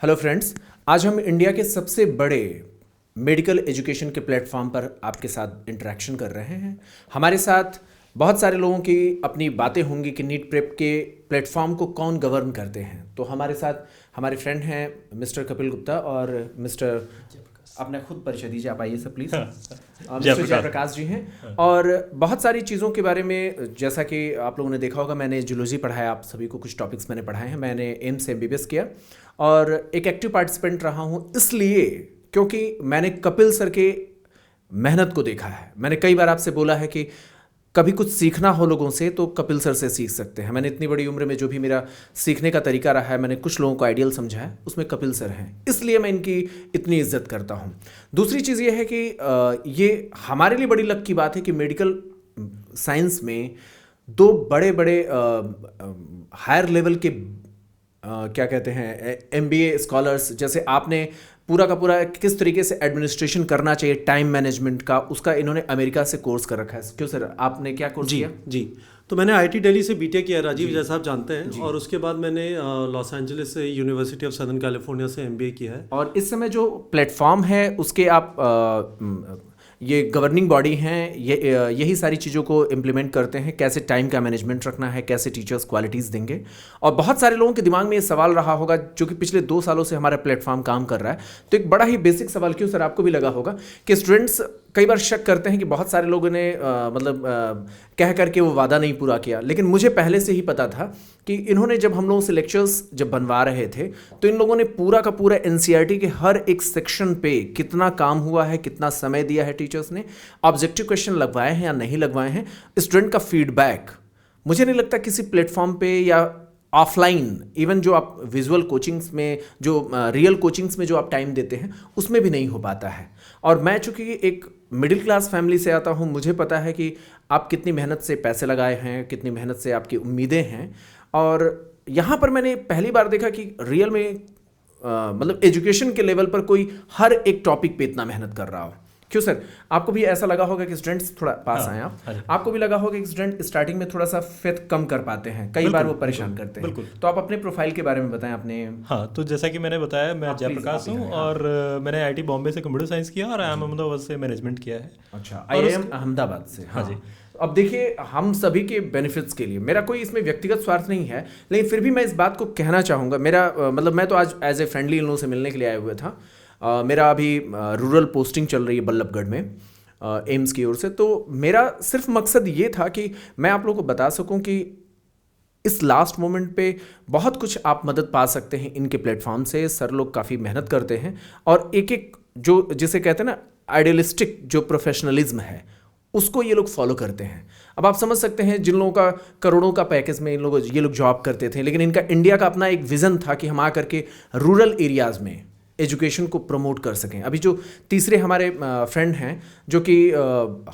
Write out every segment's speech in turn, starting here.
Hello friends, आज हम India के सबसे बड़े मेडिकल एजुकेशन के प्लेटफॉर्म पर आपके साथ इंटरेक्शन कर रहे हैं। हमारे साथ बहुत सारे लोगों की अपनी बातें होंगी कि नीट प्रेप के प्लेटफॉर्म को कौन गवर्न करते हैं। तो हमारे साथ हमारे फ्रेंड हैं मिस्टर कपिल गुप्ता और मिस्टर, अपने खुद परिचय दीजिए, आप आइए सर प्लीज़। मिस्टर जयप्रकाश जी हैं। और बहुत सारी चीज़ों के बारे में, जैसा कि आप लोगों ने देखा होगा, मैंने जूलॉजी पढ़ाया, आप सभी को कुछ टॉपिक्स मैंने पढ़ाए हैं। मैंने एम्स MBBS किया और एक एक्टिव पार्टिसिपेंट रहा हूँ, इसलिए क्योंकि मैंने कपिल सर के मेहनत को देखा है। मैंने कई बार आपसे बोला है कि कभी कुछ सीखना हो लोगों से तो कपिल सर से सीख सकते हैं। मैंने इतनी बड़ी उम्र में जो भी मेरा सीखने का तरीका रहा है, मैंने कुछ लोगों को आइडियल समझा है, उसमें कपिल सर हैं, इसलिए मैं इनकी इतनी इज्जत करता हूँ। दूसरी चीज़ ये है कि ये हमारे लिए बड़ी लक की बात है कि मेडिकल साइंस में दो बड़े बड़े हायर लेवल के क्या कहते हैं MBA स्कॉलर्स, जैसे आपने पूरा का पूरा किस तरीके से एडमिनिस्ट्रेशन करना चाहिए टाइम मैनेजमेंट का, उसका इन्होंने अमेरिका से कोर्स कर रखा है। क्यों सर, आपने क्या कोर्स किया? जी, तो मैंने IIT दिल्ली से BTech किया, राजीव जैसा आप जानते हैं, और उसके बाद मैंने लॉस एंजलिस से यूनिवर्सिटी ऑफ सदर्न कैलिफोर्निया से MBA किया है। और इस समय जो प्लेटफॉर्म है उसके आप ये गवर्निंग बॉडी हैं, यही सारी चीज़ों को इम्प्लीमेंट करते हैं, कैसे टाइम का मैनेजमेंट रखना है, कैसे टीचर्स क्वालिटीज़ देंगे। और बहुत सारे लोगों के दिमाग में ये सवाल रहा होगा, जो कि पिछले 2 सालों से हमारा प्लेटफॉर्म काम कर रहा है। तो एक बड़ा ही बेसिक सवाल, क्यों सर आपको भी लगा होगा कि स्टूडेंट्स कई बार शक करते हैं कि बहुत सारे लोगों ने कह करके वो वादा नहीं पूरा किया, लेकिन मुझे पहले से ही पता था कि इन्होंने जब हम लोगों से लेक्चर्स जब बनवा रहे थे तो इन लोगों ने पूरा का पूरा NCERT के हर एक सेक्शन पे कितना काम हुआ है, कितना समय दिया है टीचर्स ने, ऑब्जेक्टिव क्वेश्चन लगवाए हैं या नहीं लगवाए हैं, स्टूडेंट का फीडबैक। मुझे नहीं लगता किसी प्लेटफॉर्म पे या ऑफलाइन, इवन जो आप विजुअल कोचिंग्स में, जो रियल कोचिंग्स में जो आप टाइम देते हैं, उसमें भी नहीं हो पाता है। और मैं चूँकि एक मिडिल क्लास फैमिली से आता हूँ, मुझे पता है कि आप कितनी मेहनत से पैसे लगाए हैं, कितनी मेहनत से आपकी उम्मीदें हैं। और यहाँ पर मैंने पहली बार देखा कि रियल में मतलब एजुकेशन के लेवल पर कोई हर एक टॉपिक पे इतना मेहनत कर रहा हो। क्यों सर, आपको भी ऐसा लगा होगा कि स्टूडेंट्स थोड़ा पास आए आपको भी लगा होगा कि स्टूडेंट स्टार्टिंग में थोड़ा सा फेथ कम कर पाते हैं, कई बार वो परेशान करते हैं। तो आप अपने प्रोफाइल के बारे में बताएं अपने। हाँ, तो जैसा कि मैंने बताया, मैं जयप्रकाश हूँ और मैंने IIT बॉम्बे से कंप्यूटर साइंस किया और IIM अहमदाबाद से मैनेजमेंट किया है। अच्छा, IIM अहमदाबाद से। हाँ जी। अब देखिए, हम सभी के बेनिफिट्स के लिए, मेरा कोई इसमें व्यक्तिगत स्वार्थ नहीं है, लेकिन फिर भी मैं इस बात को कहना चाहूँगा। मेरा मतलब, मैं तो आज एज ए फ्रेंडली इन लोगों से मिलने के लिए आया हुआ था। मेरा अभी रूरल पोस्टिंग चल रही है बल्लभगढ़ में एम्स की ओर से। तो मेरा सिर्फ मकसद ये था कि मैं आप लोगों को बता सकूं कि इस लास्ट मोमेंट पे बहुत कुछ आप मदद पा सकते हैं इनके प्लेटफॉर्म से। सर लोग काफ़ी मेहनत करते हैं और एक एक जो जिसे कहते हैं ना आइडियलिस्टिक जो प्रोफेशनलिज्म है, उसको ये लोग फॉलो करते हैं। अब आप समझ सकते हैं, जिन लोगों का करोड़ों का पैकेज में ये लोग जॉब करते थे, लेकिन इनका इंडिया का अपना एक विज़न था कि हम आ करके रूरल एरियाज़ में एजुकेशन को प्रमोट कर सकें। अभी जो तीसरे हमारे फ्रेंड हैं, जो कि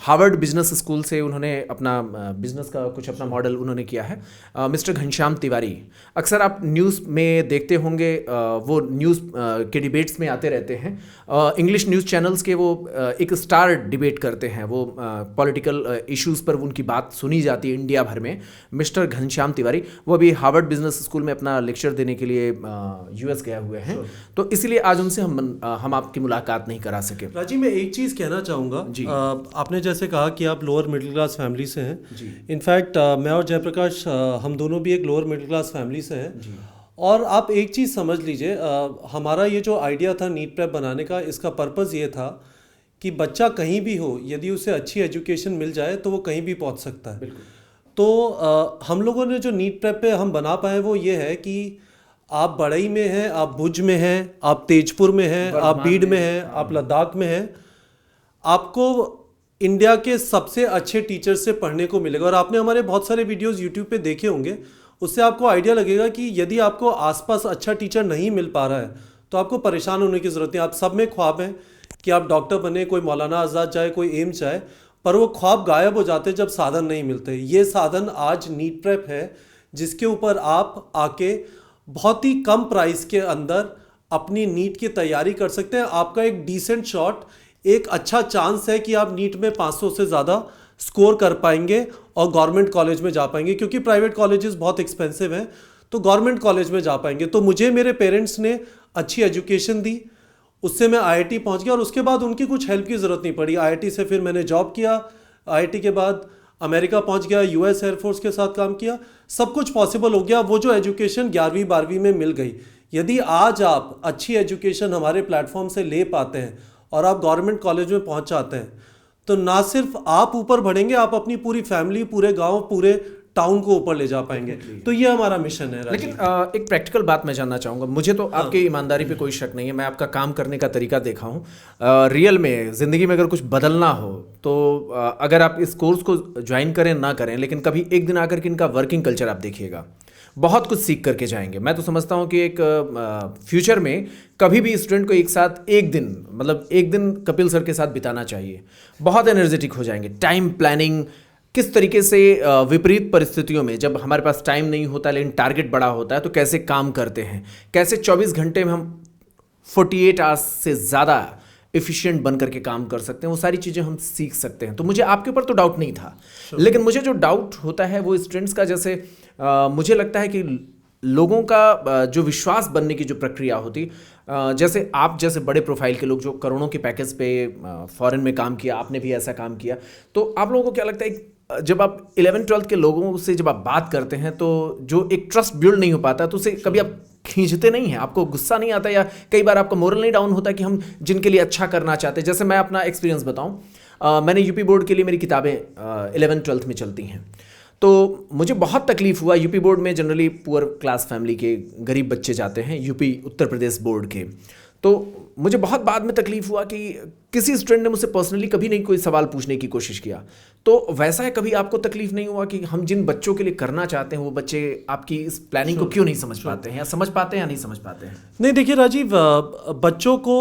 हार्वर्ड बिजनेस स्कूल से उन्होंने अपना बिजनेस का कुछ अपना मॉडल उन्होंने किया है, मिस्टर घनश्याम तिवारी। अक्सर आप न्यूज़ में देखते होंगे, वो न्यूज़ के डिबेट्स में आते रहते हैं। इंग्लिश न्यूज़ चैनल्स के वो एक स्टार डिबेट करते हैं, वो पॉलिटिकल इश्यूज़ पर उनकी बात सुनी जाती है इंडिया भर में। मिस्टर घनश्याम तिवारी, वो अभी हार्वर्ड बिजनेस स्कूल में अपना लेक्चर देने के लिए US गए हुए हैं। तो इसलिए आज उनसे हम आपकी मुलाकात नहीं करा सके। राजीव, मैं एक चीज़ कहना चाहूँगा। आपने जैसे कहा कि आप लोअर मिडिल क्लास फैमिली से हैं। इनफैक्ट मैं और जयप्रकाश, हम दोनों भी एक लोअर मिडिल क्लास फैमिली से हैं। और आप एक चीज़ समझ लीजिए, हमारा ये जो आइडिया था नीट प्रेप बनाने का, इसका पर्पज़ ये था कि बच्चा कहीं भी हो, यदि उसे अच्छी एजुकेशन मिल जाए तो वो कहीं भी पहुँच सकता है। तो हम लोगों ने जो नीट प्रेप पे हम बना पाए वो ये है कि आप बड़ई में हैं, आप भुज में हैं, आप तेजपुर में हैं, आप बीड में हैं, आप लद्दाख में हैं, आपको इंडिया के सबसे अच्छे टीचर से पढ़ने को मिलेगा। और आपने हमारे बहुत सारे वीडियोस यूट्यूब पे देखे होंगे, उससे आपको आइडिया लगेगा कि यदि आपको आसपास अच्छा टीचर नहीं मिल पा रहा है तो आपको परेशान होने की ज़रूरत नहीं। आप सब में ख्वाब हैं कि आप डॉक्टर बने, कोई मौलाना आज़ाद जाए, कोई एम्स जाए, पर वो ख्वाब गायब हो जाते जब साधन नहीं मिलते। ये साधन आज नीट प्रेप है, जिसके ऊपर आप आके बहुत ही कम प्राइस के अंदर अपनी नीट की तैयारी कर सकते हैं। आपका एक डिसेंट शॉट, एक अच्छा चांस है कि आप नीट में 500 से ज़्यादा स्कोर कर पाएंगे और गवर्नमेंट कॉलेज में जा पाएंगे, क्योंकि प्राइवेट कॉलेजेस बहुत एक्सपेंसिव हैं। तो गवर्नमेंट कॉलेज में जा पाएंगे। तो मुझे मेरे पेरेंट्स ने अच्छी एजुकेशन दी, उससे मैं IIT पहुंच गया और उसके बाद उनकी कुछ हेल्प की ज़रूरत नहीं पड़ी। IIT से फिर मैंने जॉब किया, IIT के बाद अमेरिका पहुंच गया, US एयरफोर्स के साथ काम किया, सब कुछ पॉसिबल हो गया। वो जो एजुकेशन 11वीं 12वीं में मिल गई, यदि आज आप अच्छी एजुकेशन हमारे प्लेटफॉर्म से ले पाते हैं और आप गवर्नमेंट कॉलेज में पहुंच जाते हैं, तो ना सिर्फ आप ऊपर बढ़ेंगे, आप अपनी पूरी फैमिली, पूरे गांव, पूरे टाउन को ऊपर ले जा पाएंगे। तो ये हमारा मिशन है। लेकिन एक प्रैक्टिकल बात मैं जानना चाहूँगा। मुझे तो आपकी ईमानदारी पे कोई शक नहीं है, मैं आपका काम करने का तरीका देखा हूँ। रियल में ज़िंदगी में अगर कुछ बदलना हो तो अगर आप इस कोर्स को ज्वाइन करें ना करें, लेकिन कभी एक दिन आकर के इनका वर्किंग कल्चर आप देखिएगा, बहुत कुछ सीख करके जाएंगे। मैं तो समझता हूँ कि एक फ्यूचर में कभी भी स्टूडेंट को एक साथ एक दिन, मतलब एक दिन कपिल सर के साथ बिताना चाहिए। बहुत एनर्जेटिक हो जाएंगे। टाइम प्लानिंग किस तरीके से विपरीत परिस्थितियों में, जब हमारे पास टाइम नहीं होता लेकिन टारगेट बड़ा होता है, तो कैसे काम करते हैं, कैसे 24 घंटे में हम 48 आवर्स से ज़्यादा एफिशिएंट बन करके काम कर सकते हैं, वो सारी चीज़ें हम सीख सकते हैं। तो मुझे आपके ऊपर तो डाउट नहीं था, लेकिन मुझे जो डाउट होता है वो स्टूडेंट्स का, जैसे मुझे लगता है कि लोगों का जो विश्वास बनने की जो प्रक्रिया होती, जैसे आप जैसे बड़े प्रोफाइल के लोग जो करोड़ों के पैकेज पे फॉरेन में काम किया, आपने भी ऐसा काम किया, तो आप लोगों को क्या लगता है जब आप 11th-12th के लोगों से जब आप बात करते हैं तो जो एक ट्रस्ट बिल्ड नहीं हो पाता, तो उसे कभी आप खींचते नहीं हैं? आपको गुस्सा नहीं आता या कई बार आपका मोरल नहीं डाउन होता कि हम जिनके लिए अच्छा करना चाहते हैं? जैसे मैं अपना एक्सपीरियंस बताऊं, मैंने यूपी बोर्ड के लिए मेरी किताबें 11th-12th में चलती हैं, तो मुझे बहुत तकलीफ हुआ। यूपी बोर्ड में जनरली पुअर क्लास फैमिली के गरीब बच्चे जाते हैं, यूपी उत्तर प्रदेश बोर्ड के, तो मुझे बहुत बाद में तकलीफ हुआ कि किसी स्टूडेंट ने मुझसे पर्सनली कभी नहीं कोई सवाल पूछने की कोशिश किया। तो वैसा है, कभी आपको तकलीफ नहीं हुआ कि हम जिन बच्चों के लिए करना चाहते हैं वो बच्चे आपकी इस प्लानिंग को क्यों नहीं समझ पाते हैं, या समझ पाते हैं या नहीं समझ पाते हैं? नहीं, देखिए राजीव, बच्चों को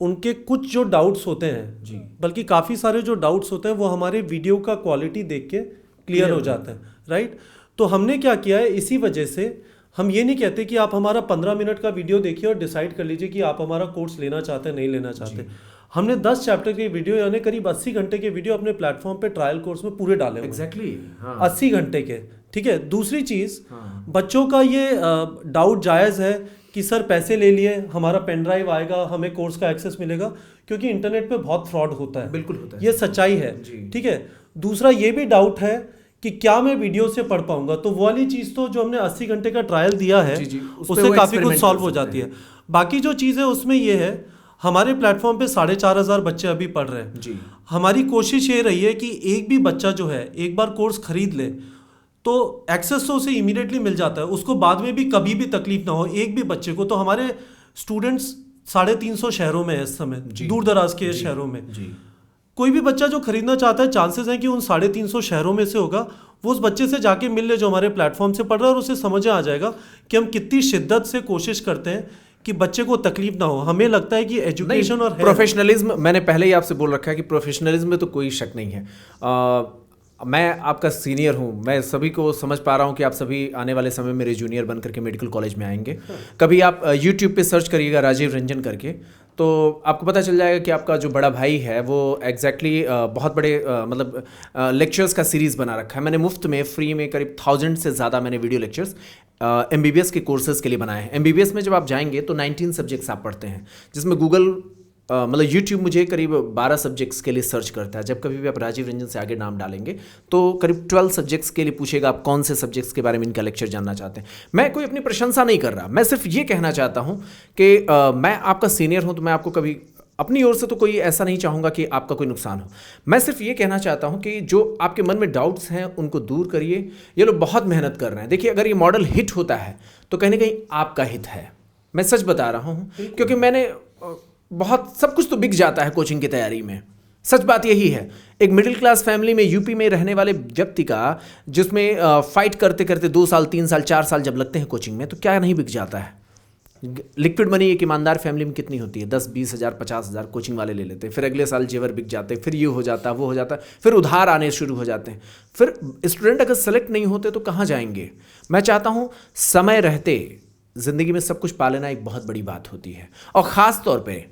उनके कुछ जो डाउट्स होते हैं जी, बल्कि काफ़ी सारे जो डाउट्स होते हैं वो हमारे वीडियो का क्वालिटी देख के क्लियर हो जाते हैं, राइट। तो हमने क्या किया है, इसी वजह से हम ये नहीं कहते कि आप हमारा 15 मिनट का वीडियो देखिए और डिसाइड कर लीजिए कि आप हमारा कोर्स लेना चाहते हैं नहीं लेना चाहते। हमने 10 चैप्टर के वीडियो यानी करीब 80 घंटे के वीडियो अपने प्लेटफॉर्म पे ट्रायल कोर्स में पूरे डाले हुए। एग्जैक्टली 80 घंटे के, ठीक है। दूसरी चीज़, बच्चों का ये डाउट जायज़ है कि सर पैसे ले लिए, हमारा पेन ड्राइव आएगा, हमें कोर्स का एक्सेस मिलेगा, क्योंकि इंटरनेट पे बहुत फ्रॉड होता है। बिल्कुल होता है, ये सच्चाई है, ठीक है। दूसरा ये भी डाउट है कि क्या मैं वीडियो से पढ़ पाऊंगा, तो वो वाली चीज़ तो जो हमने 80 घंटे का ट्रायल दिया है उससे काफ़ी कुछ सॉल्व हो जाती है। बाकी जो चीज़ है उसमें ये है, हमारे प्लेटफॉर्म पे 4,500 बच्चे अभी पढ़ रहे हैं जी। हमारी कोशिश ये रही है कि एक भी बच्चा जो है एक बार कोर्स खरीद ले तो एक्सेस तो उसे इमीडिएटली मिल जाता है, उसको बाद में भी कभी भी तकलीफ ना हो एक भी बच्चे को। तो हमारे स्टूडेंट्स 350 शहरों में है इस समय, दूर दराज के शहरों में। कोई भी बच्चा जो खरीदना चाहता है, चांसेस हैं कि उन 350 शहरों में से होगा, वो उस बच्चे से जाके मिल ले जो हमारे प्लेटफॉर्म से पढ़ रहा है, और उसे समझ आ जाएगा कि हम कितनी शिद्दत से कोशिश करते हैं कि बच्चे को तकलीफ ना हो। हमें लगता है कि एजुकेशन और प्रोफेशनलिज्म, मैंने पहले ही आपसे बोल रखा है कि प्रोफेशनलिज्म में तो कोई शक नहीं है। मैं आपका सीनियर हूँ, मैं सभी को समझ पा रहा हूँ कि आप सभी आने वाले समय मेरे जूनियर बन करके मेडिकल कॉलेज में आएंगे। कभी आप यूट्यूब पे सर्च करिएगा राजीव रंजन करके, तो आपको पता चल जाएगा कि आपका जो बड़ा भाई है वो एग्जैक्टली बहुत बड़े मतलब लेक्चर्स का सीरीज़ बना रखा है। मैंने मुफ्त में, फ्री में करीब 1000 से ज़्यादा मैंने वीडियो लेक्चर्स MBBS के कोर्सेज़ के लिए बनाए हैं। MBBS में जब आप जाएंगे तो 19 सब्जेक्ट्स आप पढ़ते हैं, जिसमें गूगल मतलब यूट्यूब मुझे करीब 12 सब्जेक्ट्स के लिए सर्च करता है। जब कभी भी आप राजीव रंजन से आगे नाम डालेंगे तो करीब 12 सब्जेक्ट्स के लिए पूछेगा आप कौन से सब्जेक्ट्स के बारे में इनका लेक्चर जानना चाहते हैं। मैं कोई अपनी प्रशंसा नहीं कर रहा, मैं सिर्फ ये कहना चाहता हूँ कि मैं आपका सीनियर हूँ, तो मैं आपको कभी अपनी ओर से तो कोई ऐसा नहीं चाहूँगा कि आपका कोई नुकसान हो। मैं सिर्फ ये कहना चाहता हूँ कि जो आपके मन में डाउट्स हैं उनको दूर करिए। ये लोग बहुत मेहनत कर रहे हैं। देखिए, अगर ये मॉडल हिट होता है तो कहीं ना कहीं आपका हित है, मैं सच बता रहा हूँ, क्योंकि मैंने बहुत सब कुछ तो बिक जाता है कोचिंग की तैयारी में। सच बात यही है, एक मिडिल क्लास फैमिली में यूपी में रहने वाले व्यक्ति का, जिसमें फाइट करते करते 2 साल 3 साल 4 साल जब लगते हैं कोचिंग में, तो क्या नहीं बिक जाता है। लिक्विड मनी एक ईमानदार फैमिली में कितनी होती है? 10-20 हज़ार 50 हज़ार कोचिंग वाले ले लेते हैं, फिर अगले साल जेवर बिक जाते हैं, फिर ये हो जाता है वो हो जाता है, फिर उधार आने शुरू हो जाते हैं। फिर स्टूडेंट अगर सेलेक्ट नहीं होते तो कहाँ जाएंगे? मैं चाहता हूँ समय रहते ज़िंदगी में सब कुछ पा लेना एक बहुत बड़ी बात होती है, और ख़ास तौर पर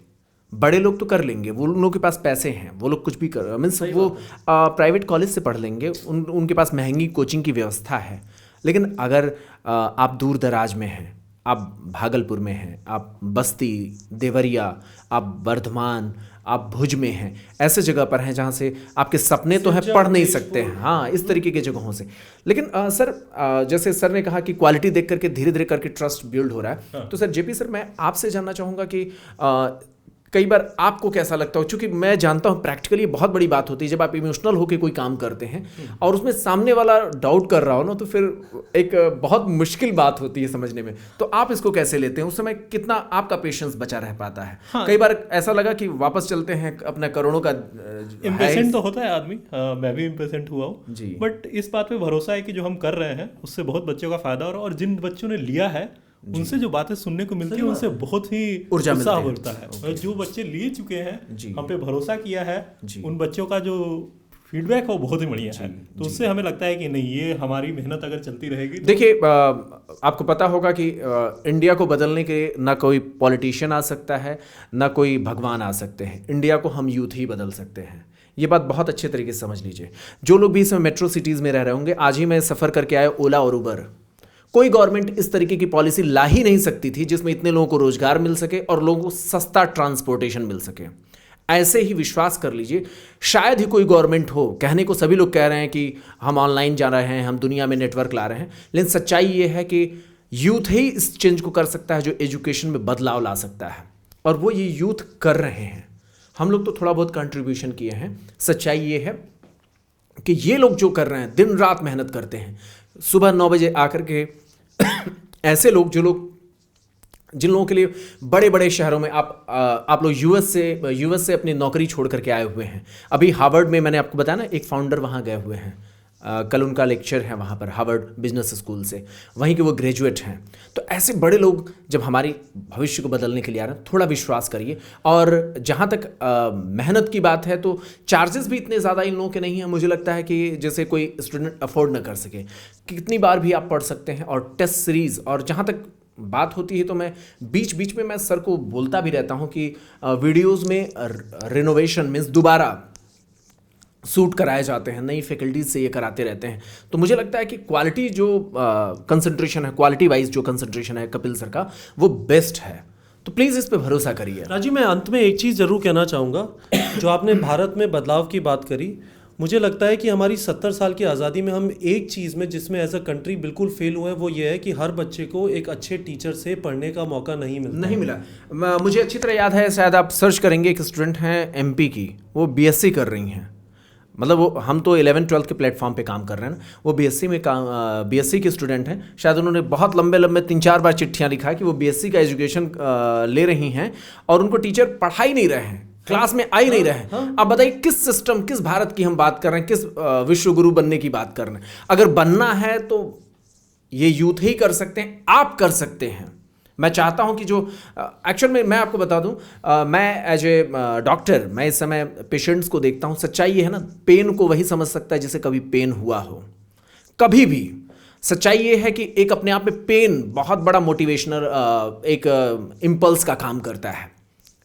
बड़े लोग तो कर लेंगे, वो लोगों के पास पैसे हैं, वो लोग कुछ भी कर मीन्स वो प्राइवेट कॉलेज से पढ़ लेंगे, उनके पास महंगी कोचिंग की व्यवस्था है। लेकिन अगर आप दूर दराज में हैं, आप भागलपुर में हैं, आप बस्ती, देवरिया, आप वर्धमान, आप भुज में हैं, ऐसे जगह पर हैं जहाँ से आपके सपने तो हैं, पढ़ नहीं सकते हैं, हाँ, इस तरीके की जगहों से। लेकिन सर, जैसे सर ने कहा कि क्वालिटी देख करके धीरे धीरे करके ट्रस्ट बिल्ड हो रहा है, तो सर जेपी सर, मैं आपसे जानना चाहूँगा कि कई बार आपको कैसा लगता हो, क्योंकि मैं जानता हूँ प्रैक्टिकली बहुत बड़ी बात होती है जब आप इमोशनल होकर कोई काम करते हैं और उसमें सामने वाला डाउट कर रहा हो ना, तो फिर एक बहुत मुश्किल बात होती है समझने में। तो आप इसको कैसे लेते हैं, उस समय कितना आपका पेशेंस बचा रह पाता है? हाँ। कई बार ऐसा लगा कि वापस चलते हैं, अपना करोड़ों का इम्पेशेंट तो होता है आदमी, मैं भी इम्पेशेंट हुआ हूँ जी, बट इस बात पे भरोसा है कि जो हम कर रहे हैं उससे बहुत बच्चों का फायदा हो रहा है, और जिन बच्चों ने लिया है उनसे जो बातें सुनने को मिलती है उनसे बहुत ही उत्साह बढ़ता है। जो बच्चे लिए चुके हैं, हम पे भरोसा किया है, उन बच्चों का जो फीडबैक है वो बहुत ही बढ़िया है, तो उससे हमें लगता है कि नहीं, ये हमारी मेहनत अगर चलती रहेगी तो... देखिए, आपको पता होगा कि इंडिया को बदलने के ना कोई पॉलिटिशियन आ सकता है, ना कोई भगवान आ सकते हैं, इंडिया को हम यूथ ही बदल सकते हैं। ये बात बहुत अच्छे तरीके से समझ लीजिए। जो लोग भी इसमें मेट्रो सिटीज़ में रह रहे होंगे, आज ही मैं सफ़र करके आया ओला और उबर, कोई गवर्नमेंट इस तरीके की पॉलिसी ला ही नहीं सकती थी जिसमें इतने लोगों को रोजगार मिल सके और लोगों को सस्ता ट्रांसपोर्टेशन मिल सके। ऐसे ही विश्वास कर लीजिए, शायद ही कोई गवर्नमेंट हो, कहने को सभी लोग कह रहे हैं कि हम ऑनलाइन जा रहे हैं, हम दुनिया में नेटवर्क ला रहे हैं, लेकिन सच्चाई ये है कि यूथ ही इस चेंज को कर सकता है जो एजुकेशन में बदलाव ला सकता है, और वो ये यूथ कर रहे हैं। हम लोग तो थोड़ा बहुत कंट्रीब्यूशन किए हैं। सच्चाई ये है कि ये लोग जो कर रहे हैं, दिन रात मेहनत करते हैं, सुबह 9 बजे आकर के ऐसे लोग, जिन लोगों के लिए बड़े बड़े शहरों में आप लोग यूएस से अपनी नौकरी छोड़ करके आए हुए हैं। अभी हार्वर्ड में मैंने आपको बताया ना, एक फाउंडर वहाँ गए हुए हैं, कल उनका लेक्चर है वहाँ पर, हार्वर्ड बिजनेस स्कूल से, वहीं के वो ग्रेजुएट हैं। तो ऐसे बड़े लोग जब हमारी भविष्य को बदलने के लिए आ रहे हैं, थोड़ा विश्वास करिए। और जहाँ तक मेहनत की बात है, तो चार्जेस भी इतने ज़्यादा इन लोगों के नहीं हैं, मुझे लगता है कि जैसे कोई स्टूडेंट अफोर्ड ना कर सके। कितनी बार भी आप पढ़ सकते हैं, और टेस्ट सीरीज़, और जहाँ तक बात होती है तो मैं बीच बीच में मैं सर को बोलता भी रहता हूँ कि वीडियोज़ में रिनोवेशन मीन्स दोबारा सूट कराए जाते हैं, नई फैकल्टीज से ये कराते रहते हैं। तो मुझे लगता है कि क्वालिटी जो कंसंट्रेशन है, क्वालिटी वाइज जो कंसंट्रेशन है कपिल सर का, वो बेस्ट है। तो प्लीज़ इस पे भरोसा करिए। राजीव, मैं अंत में एक चीज़ ज़रूर कहना चाहूँगा। जो आपने भारत में बदलाव की बात करी, मुझे लगता है कि हमारी 70 साल की आज़ादी में हम एक चीज़ में जिसमें एज अ कंट्री बिल्कुल फेल हुए हैं, वो ये है कि हर बच्चे को एक अच्छे टीचर से पढ़ने का मौका नहीं मिला। मुझे अच्छी तरह याद है, शायद आप सर्च करेंगे, एक स्टूडेंट हैं एमपी की, वो बीएससी कर रही हैं, मतलब वो, हम तो 11th-12th के प्लेटफॉर्म पे काम कर रहे हैं ना, वो बीएससी के स्टूडेंट हैं। शायद उन्होंने बहुत लंबे 3-4 बार चिट्ठियाँ लिखा है कि वो बीएससी का एजुकेशन ले रही हैं और उनको टीचर पढ़ा ही नहीं रहे हैं, क्लास में आ ही नहीं रहे हैं। अब बताइए किस सिस्टम, किस भारत की हम बात कर रहे हैं, किस विश्व गुरु बनने की बात कर रहे हैं? अगर बनना है तो ये यूथ ही कर सकते हैं, आप कर सकते हैं। मैं चाहता हूं कि जो एक्चुअल में मैं आपको बता दूं, मैं एज ए डॉक्टर, मैं इस समय पेशेंट्स को देखता हूं। सच्चाई ये है ना, पेन को वही समझ सकता है जिसे कभी पेन हुआ हो, कभी भी। सच्चाई ये है कि एक अपने आप में पेन बहुत बड़ा मोटिवेशनल एक इम्पल्स का काम करता है।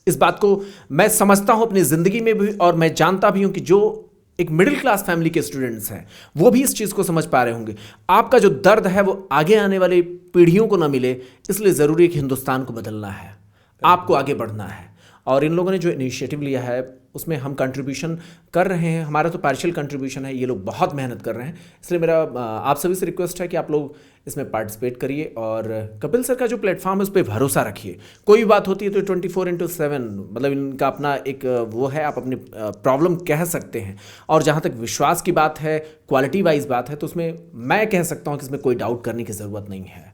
इस बात को मैं समझता हूं अपनी ज़िंदगी में भी, और मैं जानता भी हूं कि जो एक मिडिल क्लास फैमिली के स्टूडेंट्स हैं वो भी इस चीज़ को समझ पा रहे होंगे। आपका जो दर्द है वो आगे आने वाली पीढ़ियों को ना मिले, इसलिए ज़रूरी है कि हिंदुस्तान को बदलना है, आपको आगे बढ़ना है। और इन लोगों ने जो इनिशिएटिव लिया है उसमें हम कंट्रीब्यूशन कर रहे हैं, हमारा तो पार्शियल कंट्रीब्यूशन है, ये लोग बहुत मेहनत कर रहे हैं। इसलिए मेरा आप सभी से रिक्वेस्ट है कि आप लोग इसमें पार्टिसिपेट करिए और कपिल सर का जो प्लेटफॉर्म है उस पर भरोसा रखिए। कोई भी बात होती है तो 24/7 मतलब इनका अपना एक वो है, आप अपनी प्रॉब्लम कह सकते हैं। और जहाँ तक विश्वास की बात है, क्वालिटी वाइज बात है, तो उसमें मैं कह सकता हूँ कि इसमें कोई डाउट करने की ज़रूरत नहीं है।